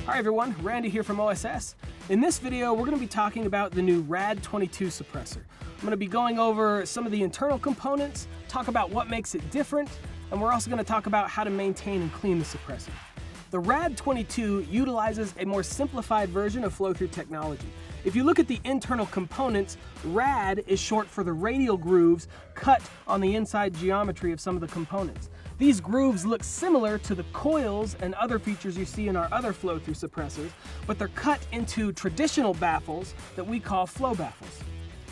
Hi everyone, Randy here from OSS. In this video, we're going to be talking about the new RAD 22 suppressor. I'm going to be going over some of the internal components, talk about what makes it different, and we're also going to talk about how to maintain and clean the suppressor. The RAD 22 utilizes a more simplified version of flow-through technology. If you look at the internal components, RAD is short for the radial grooves cut on the inside geometry of some of the components. These grooves look similar to the coils and other features you see in our other flow-through suppressors, but they're cut into traditional baffles that we call flow baffles.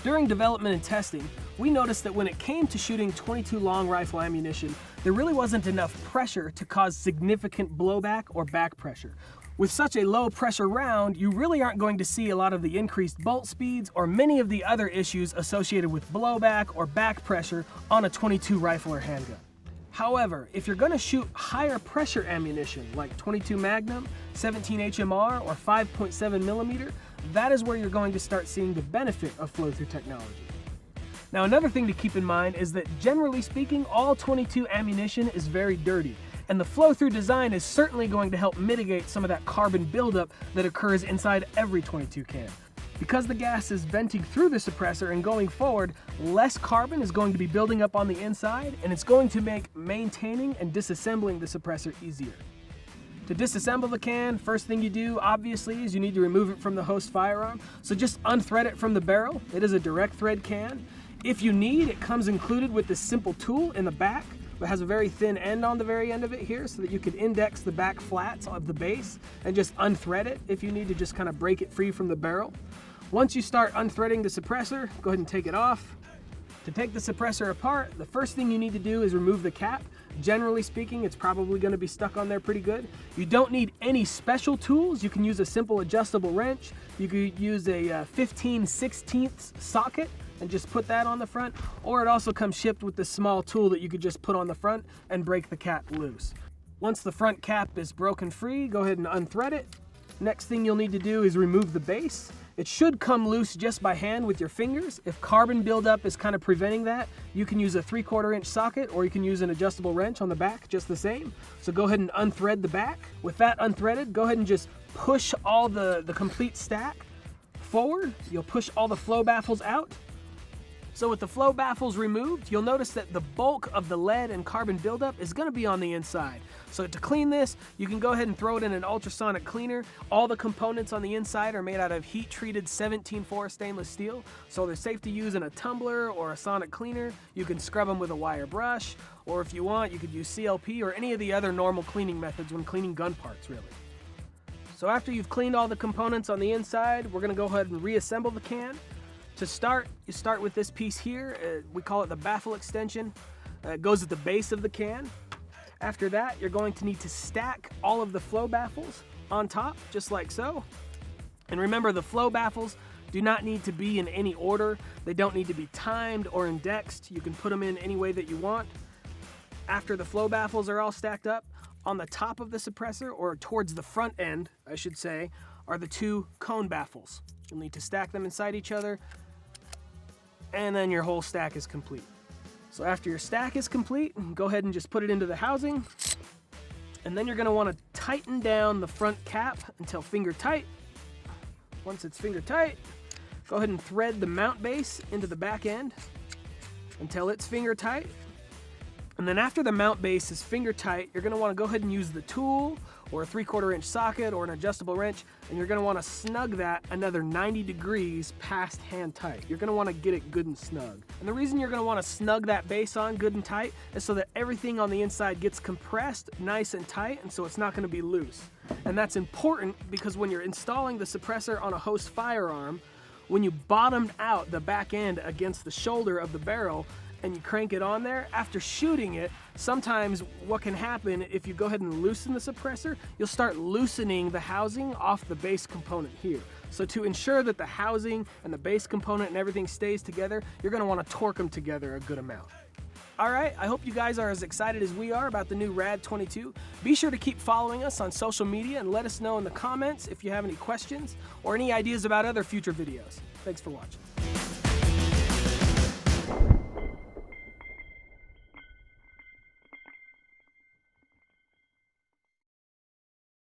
During development and testing, we noticed that when it came to shooting .22 long rifle ammunition, there really wasn't enough pressure to cause significant blowback or back pressure. With such a low pressure round, you really aren't going to see a lot of the increased bolt speeds or many of the other issues associated with blowback or back pressure on a .22 rifle or handgun. However, if you're going to shoot higher pressure ammunition like .22 Magnum, 17 HMR, or 5.7 millimeter, that is where you're going to start seeing the benefit of flow-through technology. Now, another thing to keep in mind is that generally speaking, all .22 ammunition is very dirty, and the flow-through design is certainly going to help mitigate some of that carbon buildup that occurs inside every .22 can. Because the gas is venting through the suppressor and going forward, less carbon is going to be building up on the inside, and it's going to make maintaining and disassembling the suppressor easier. To disassemble the can, first thing you do, obviously, is you need to remove it from the host firearm. So just unthread it from the barrel. It is a direct thread can. If you need, it comes included with this simple tool in the back. It has a very thin end on the very end of it here so that you can index the back flats of the base and just unthread it if you need to just kind of break it free from the barrel. Once you start unthreading the suppressor, go ahead and take it off. To take the suppressor apart, the first thing you need to do is remove the cap. Generally speaking, it's probably going to be stuck on there pretty good. You don't need any special tools. You can use a simple adjustable wrench. You could use a 15/16 socket and just put that on the front, or it also comes shipped with this small tool that you could just put on the front and break the cap loose. Once the front cap is broken free, go ahead and unthread it. Next thing you'll need to do is remove the base. It should come loose just by hand with your fingers. If carbon buildup is kind of preventing that, you can use a 3/4 inch socket, or you can use an adjustable wrench on the back, just the same. So go ahead and unthread the back. With that unthreaded, go ahead and just push all the complete stack forward. You'll push all the flow baffles out. So with the flow baffles removed, you'll notice that the bulk of the lead and carbon buildup is going to be on the inside. So to clean this, you can go ahead and throw it in an ultrasonic cleaner. All the components on the inside are made out of heat-treated 17-4 stainless steel, so they're safe to use in a tumbler or a sonic cleaner. You can scrub them with a wire brush, or if you want, you could use CLP or any of the other normal cleaning methods when cleaning gun parts, really. So after you've cleaned all the components on the inside, we're going to go ahead and reassemble the can. To start, you start with this piece here. We call it the baffle extension. It goes at the base of the can. After that, you're going to need to stack all of the flow baffles on top, just like so. And remember, the flow baffles do not need to be in any order. They don't need to be timed or indexed. You can put them in any way that you want. After the flow baffles are all stacked up, on the top of the suppressor, or towards the front end, I should say, are the two cone baffles. You'll need to stack them inside each other, and then your whole stack is complete. So after your stack is complete, go ahead and just put it into the housing, and then you're going to want to tighten down the front cap until finger tight. Once it's finger tight, go ahead and thread the mount base into the back end until it's finger tight. And then after the mount base is finger tight, you're going to want to go ahead and use the tool or a 3/4 inch socket or an adjustable wrench, and you're going to want to snug that another 90 degrees past hand tight. You're going to want to get it good and snug. And the reason you're going to want to snug that base on good and tight is so that everything on the inside gets compressed nice and tight, and so it's not going to be loose. And that's important because when you're installing the suppressor on a host firearm, when you bottomed out the back end against the shoulder of the barrel, and you crank it on there, after shooting it, sometimes what can happen if you go ahead and loosen the suppressor, you'll start loosening the housing off the base component here. So to ensure that the housing and the base component and everything stays together, you're going to want to torque them together a good amount. Alright, I hope you guys are as excited as we are about the new RAD 22. Be sure to keep following us on social media and let us know in the comments if you have any questions or any ideas about other future videos. Thanks for watching.